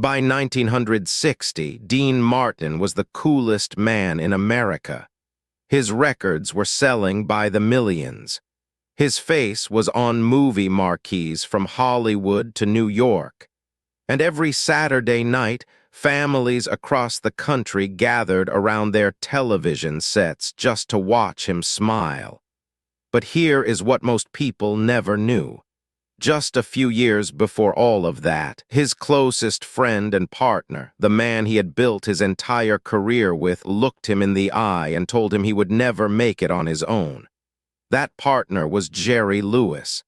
By 1960, Dean Martin was the coolest man in America. His records were selling by the millions. His face was on movie marquees from Hollywood to New York. And every Saturday night, families across the country gathered around their television sets just to watch him smile. But here is what most people never knew. Just a few years before all of that, his closest friend and partner, the man he had built his entire career with, looked him in the eye and told him he would never make it on his own. That partner was Jerry Lewis.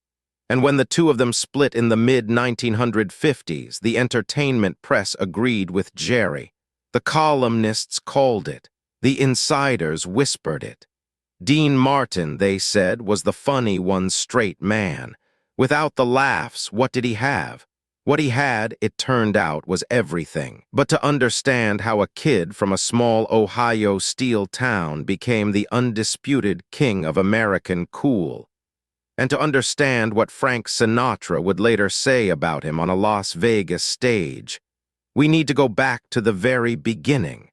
And when the two of them split in the mid-1950s, the entertainment press agreed with Jerry. The columnists called it. The insiders whispered it. Dean Martin, they said, was the funny one, straight man. Without the laughs, what did he have? What he had, it turned out, was everything. But to understand how a kid from a small Ohio steel town became the undisputed king of American cool, and to understand what Frank Sinatra would later say about him on a Las Vegas stage, we need to go back to the very beginning.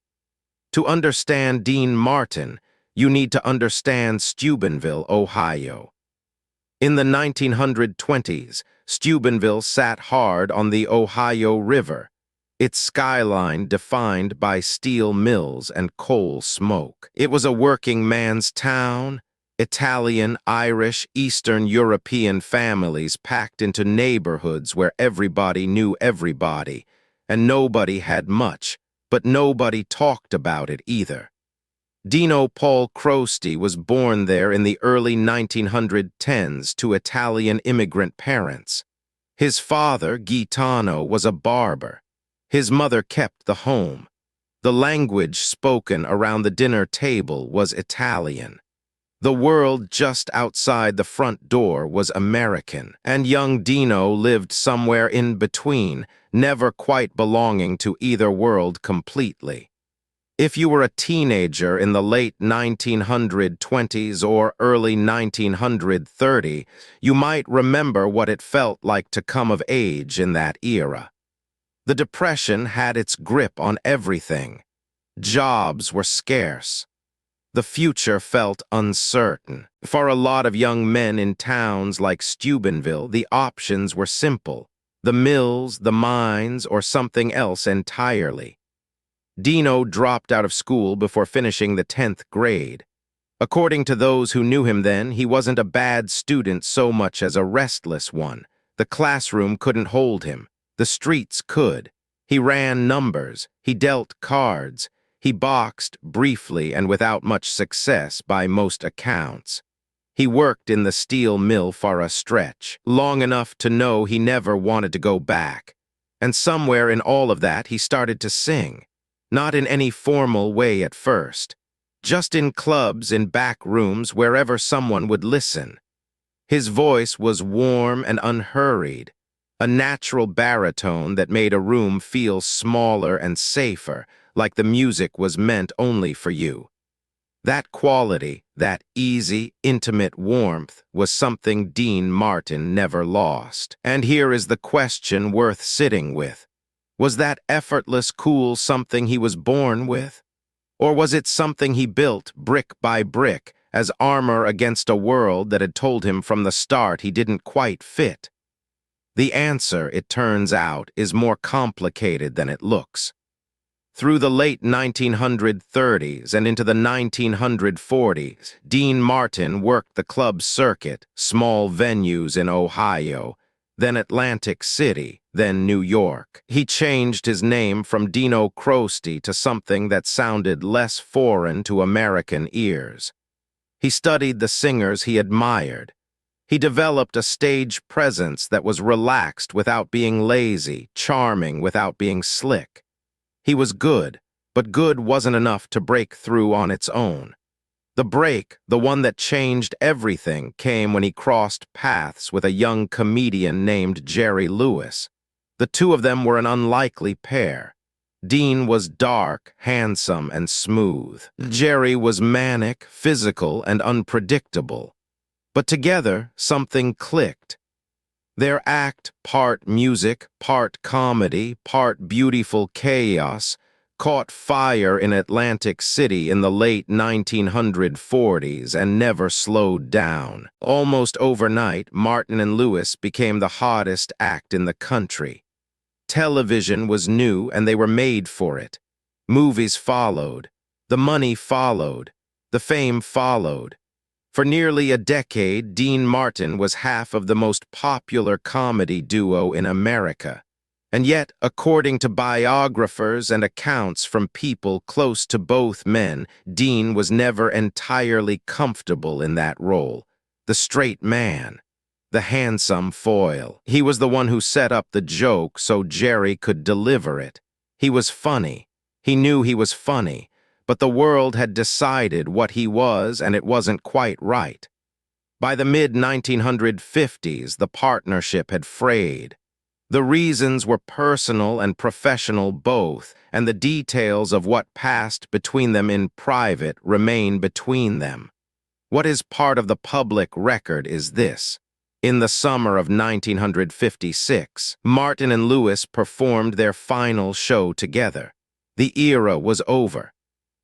To understand Dean Martin, you need to understand Steubenville, Ohio. In the 1920s, Steubenville sat hard on the Ohio River, its skyline defined by steel mills and coal smoke. It was a working man's town. Italian, Irish, Eastern European families packed into neighborhoods where everybody knew everybody, and nobody had much, but nobody talked about it either. Dino Paul Crosti was born there in the early 1910s to Italian immigrant parents. His father, Gaetano, was a barber. His mother kept the home. The language spoken around the dinner table was Italian. The world just outside the front door was American, and young Dino lived somewhere in between, never quite belonging to either world completely. If you were a teenager in the late 1920s or early 1930s, you might remember what it felt like to come of age in that era. The Depression had its grip on everything. Jobs were scarce. The future felt uncertain. For a lot of young men in towns like Steubenville, the options were simple: the mills, the mines, or something else entirely. Dino dropped out of school before finishing the 10th grade. According to those who knew him then, he wasn't a bad student so much as a restless one. The classroom couldn't hold him. The streets could. He ran numbers. He dealt cards. He boxed briefly and without much success by most accounts. He worked in the steel mill for a stretch, long enough to know he never wanted to go back. And somewhere in all of that, he started to sing. Not in any formal way at first, just in clubs, in back rooms, wherever someone would listen. His voice was warm and unhurried, a natural baritone that made a room feel smaller and safer, like the music was meant only for you. That quality, that easy, intimate warmth, was something Dean Martin never lost. And here is the question worth sitting with. Was that effortless cool something he was born with? Or was it something he built brick by brick as armor against a world that had told him from the start he didn't quite fit? The answer, it turns out, is more complicated than it looks. Through the late 1930s and into the 1940s, Dean Martin worked the club circuit, small venues in Ohio, then Atlantic City, then New York. He changed his name from Dino Crosti to something that sounded less foreign to American ears. He studied the singers he admired. He developed a stage presence that was relaxed without being lazy, charming without being slick. He was good, but good wasn't enough to break through on its own. The break, the one that changed everything, came when he crossed paths with a young comedian named Jerry Lewis. The two of them were an unlikely pair. Dean was dark, handsome, and smooth. Jerry was manic, physical, and unpredictable. But together, something clicked. Their act, part music, part comedy, part beautiful chaos, caught fire in Atlantic City in the late 1940s and never slowed down. Almost overnight, Martin and Lewis became the hottest act in the country. Television was new and they were made for it. Movies followed. The money followed. The fame followed. For nearly a decade, Dean Martin was half of the most popular comedy duo in America. And yet, according to biographers and accounts from people close to both men, Dean was never entirely comfortable in that role. The straight man, the handsome foil. He was the one who set up the joke so Jerry could deliver it. He was funny. He knew he was funny, but the world had decided what he was and it wasn't quite right. By the mid-1950s, the partnership had frayed. The reasons were personal and professional both, and the details of what passed between them in private remain between them. What is part of the public record is this. In the summer of 1956, Martin and Lewis performed their final show together. The era was over.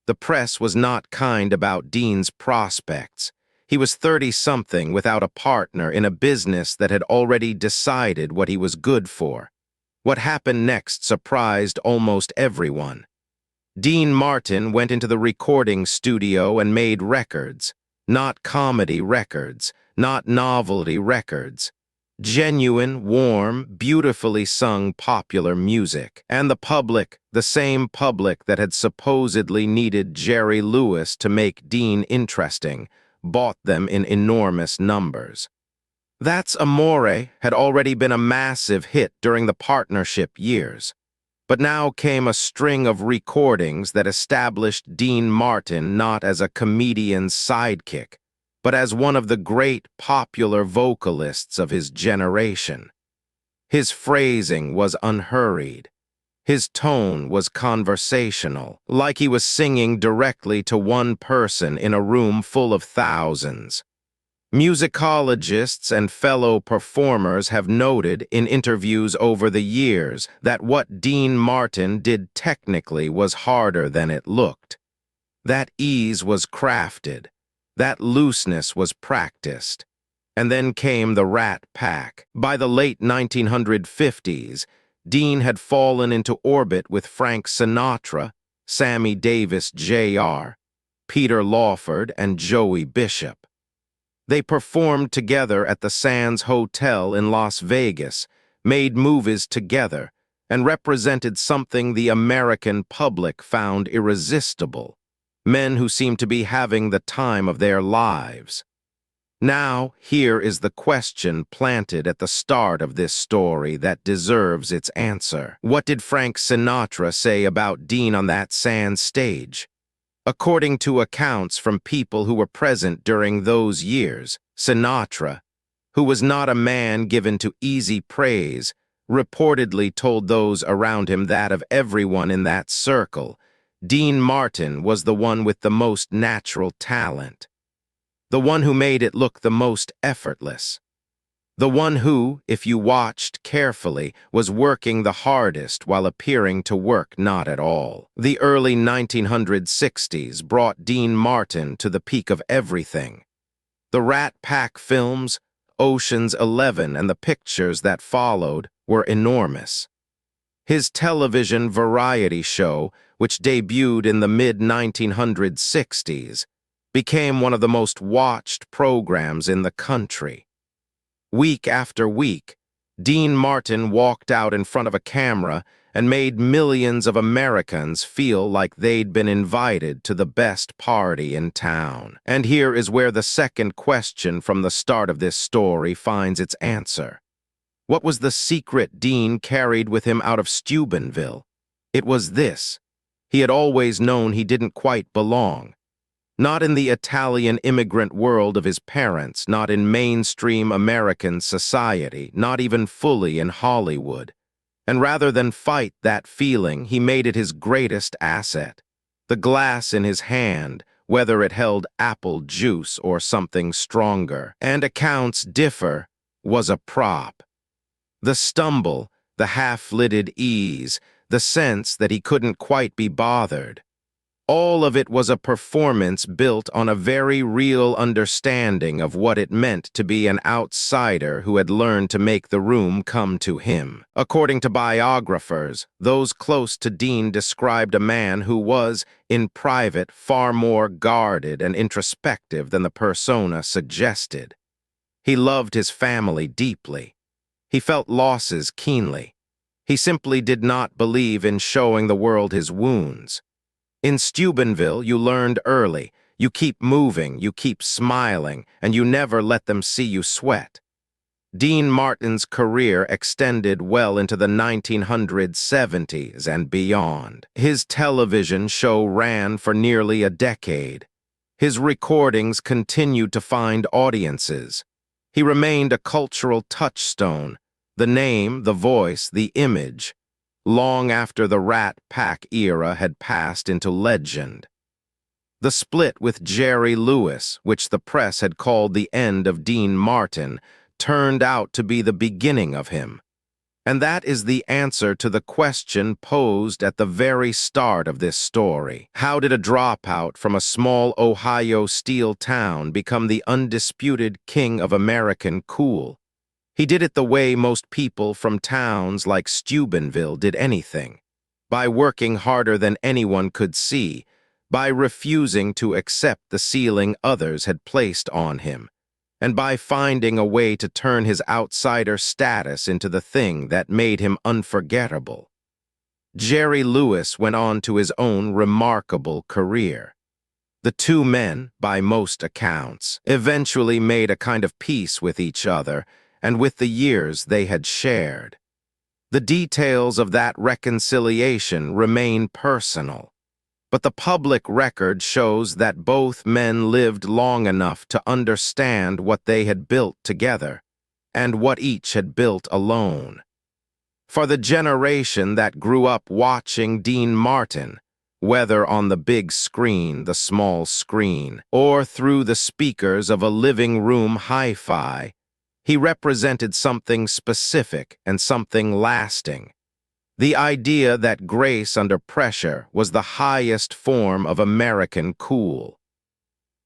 The press was not kind about Dean's prospects. He was 30-something without a partner in a business that had already decided what he was good for. What happened next surprised almost everyone. Dean Martin went into the recording studio and made records. Not comedy records, not novelty records. Genuine, warm, beautifully sung popular music. And the public, the same public that had supposedly needed Jerry Lewis to make Dean interesting, bought them in enormous numbers. That's Amore had already been a massive hit during the partnership years. But now came a string of recordings that established Dean Martin not as a comedian's sidekick, but as one of the great popular vocalists of his generation. His phrasing was unhurried. His tone was conversational, like he was singing directly to one person in a room full of thousands. Musicologists and fellow performers have noted in interviews over the years that what Dean Martin did technically was harder than it looked. That ease was crafted. That looseness was practiced. And then came the Rat Pack. By the late 1950s, Dean had fallen into orbit with Frank Sinatra, Sammy Davis Jr., Peter Lawford, and Joey Bishop. They performed together at the Sands Hotel in Las Vegas, made movies together, and represented something the American public found irresistible. Men who seemed to be having the time of their lives. Now, here is the question planted at the start of this story that deserves its answer. What did Frank Sinatra say about Dean on that Sands stage? According to accounts from people who were present during those years, Sinatra, who was not a man given to easy praise, reportedly told those around him that of everyone in that circle, Dean Martin was the one with the most natural talent. The one who made it look the most effortless. The one who, if you watched carefully, was working the hardest while appearing to work not at all. The early 1960s brought Dean Martin to the peak of everything. The Rat Pack films, Ocean's 11, and the pictures that followed were enormous. His television variety show, which debuted in the mid-1960s, became one of the most watched programs in the country. Week after week, Dean Martin walked out in front of a camera and made millions of Americans feel like they'd been invited to the best party in town. And here is where the second question from the start of this story finds its answer. What was the secret Dean carried with him out of Steubenville? It was this. He had always known he didn't quite belong. Not in the Italian immigrant world of his parents, not in mainstream American society, not even fully in Hollywood. And rather than fight that feeling, he made it his greatest asset. The glass in his hand, whether it held apple juice or something stronger, and accounts differ, was a prop. The stumble, the half-lidded ease, the sense that he couldn't quite be bothered. All of it was a performance built on a very real understanding of what it meant to be an outsider who had learned to make the room come to him. According to biographers, those close to Dean described a man who was, in private, far more guarded and introspective than the persona suggested. He loved his family deeply. He felt losses keenly. He simply did not believe in showing the world his wounds. In Steubenville, you learned early. You keep moving, you keep smiling, and you never let them see you sweat. Dean Martin's career extended well into the 1970s and beyond. His television show ran for nearly a decade. His recordings continued to find audiences. He remained a cultural touchstone, the name, the voice, the image, long after the Rat Pack era had passed into legend. The split with Jerry Lewis, which the press had called the end of Dean Martin, turned out to be the beginning of him. And that is the answer to the question posed at the very start of this story. How did a dropout from a small Ohio steel town become the undisputed king of American cool? He did it the way most people from towns like Steubenville did anything, by working harder than anyone could see, by refusing to accept the ceiling others had placed on him, and by finding a way to turn his outsider status into the thing that made him unforgettable. Jerry Lewis went on to his own remarkable career. The two men, by most accounts, eventually made a kind of peace with each other and with the years they had shared. The details of that reconciliation remain personal, but the public record shows that both men lived long enough to understand what they had built together and what each had built alone. For the generation that grew up watching Dean Martin, whether on the big screen, the small screen, or through the speakers of a living room hi-fi, he represented something specific and something lasting. The idea that grace under pressure was the highest form of American cool.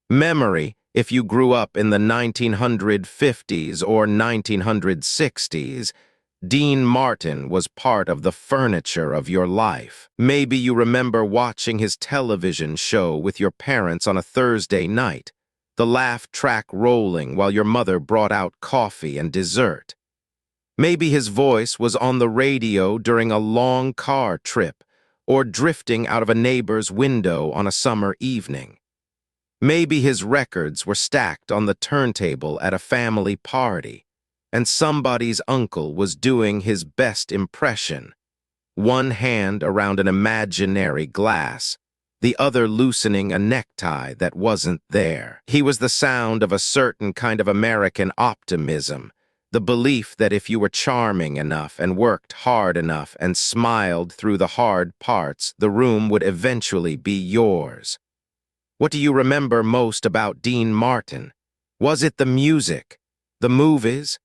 Memory, if you grew up in the 1950s or 1960s, Dean Martin was part of the furniture of your life. Maybe you remember watching his television show with your parents on a Thursday night, the laugh track rolling while your mother brought out coffee and dessert. Maybe his voice was on the radio during a long car trip or drifting out of a neighbor's window on a summer evening. Maybe his records were stacked on the turntable at a family party, and somebody's uncle was doing his best impression, one hand around an imaginary glass, the other loosening a necktie that wasn't there. He was the sound of a certain kind of American optimism, the belief that if you were charming enough and worked hard enough and smiled through the hard parts, the room would eventually be yours. What do you remember most about Dean Martin? Was it the music, the movies,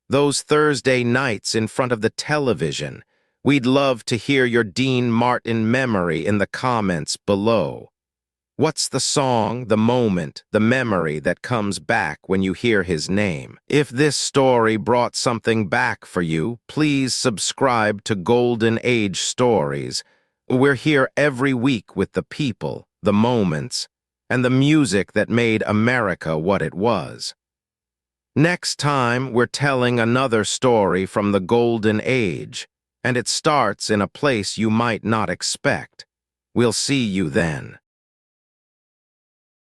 those Thursday nights in front of the television? We'd love to hear your Dean Martin memory in the comments below. What's the song, the moment, the memory that comes back when you hear his name? If this story brought something back for you, please subscribe to Golden Age Stories. We're here every week with the people, the moments, and the music that made America what it was. Next time, we're telling another story from the Golden Age, and it starts in a place you might not expect. We'll see you then.